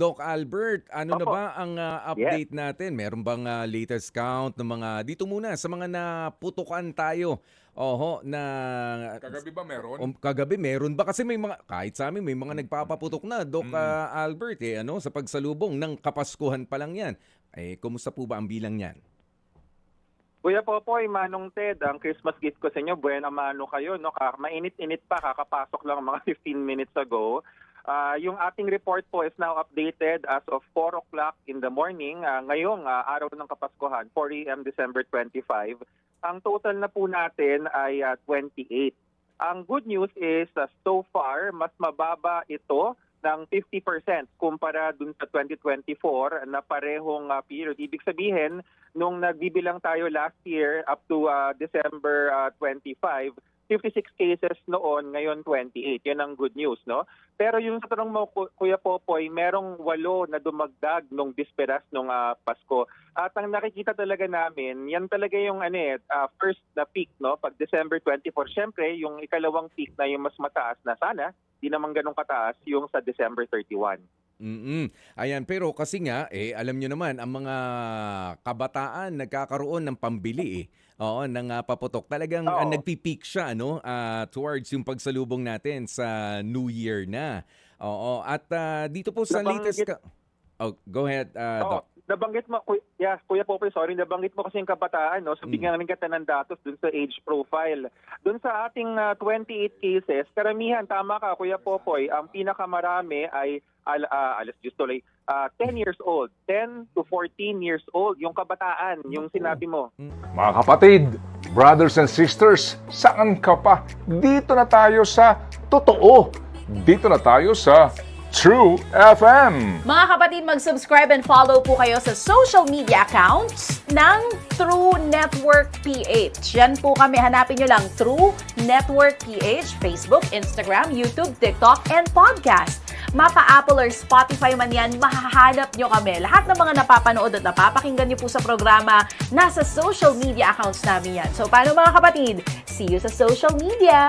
Doc Albert, ano na Opo. ba ang Yes. update natin? Meron bang latest count ng mga dito muna sa mga naputukan tayo? Oho, na Kagabi ba meron? kagabi meron ba kasi may mga kahit sa amin may mga nagpapaputok na Doc Albert ano sa pagsalubong ng Kapaskuhan pa lang 'yan. Kumusta po ba ang bilang niyan? Kuya Popoy, Manong Ted, ang Christmas gift ko sa inyo, buena mano kayo, no? Mainit-init pa, kakapasok lang mga 15 minutes ago. Yung ating report po is now updated as of 4 o'clock in the morning. Ngayong araw ng Kapaskuhan, 4 a.m. December 25. Ang total na po natin ay 28. Ang good news is so far, mas mababa ito ng 50% kumpara dun sa 2024 na parehong period. Ibig sabihin, nung nagbibilang tayo last year up to December 25, 56 cases noon, ngayon 28. Yan ang good news, no? Pero yung sa tanong mo, Kuya Popoy, merong 8 na dumagdag nung bisperas nung Pasko. At ang nakikita talaga namin, yan talaga yung first na peak, no? Pag December 24, syempre, yung ikalawang peak na yung mas mataas na sana, di naman ganun kataas yung sa December 31. Ayan, pero kasi nga, alam nyo naman, ang mga kabataan nagkakaroon ng pambili Oo, ng paputok. Talagang Oo. nagpi-peak siya no, towards yung pagsalubong natin sa New Year na. Oo, at dito po sa latest go ahead, Doc. Nabanggit mo, Kuya Popoy, sorry, nabanggit mo kasi yung kabataan, no? So bigyan kita ng datos dun sa age profile. Dun sa ating 28 cases, karamihan, tama ka, Kuya Popoy, ang pinakamarami ay 10 years old, 10 to 14 years old, yung kabataan, yung sinabi mo. Mga kapatid, brothers and sisters, saan ka pa? Dito na tayo sa totoo. Dito na tayo sa True FM. Mga kapatid, mag-subscribe and follow po kayo sa social media accounts ng True Network PH. Yan po kami, hanapin nyo lang True Network PH, Facebook, Instagram, YouTube, TikTok, and podcast. Mapa Apple or Spotify man yan, mahahanap nyo kami. Lahat ng mga napapanood at napapakinggan nyo po sa programa, nasa social media accounts namin yan. So, paano mga kapatid? See you sa social media!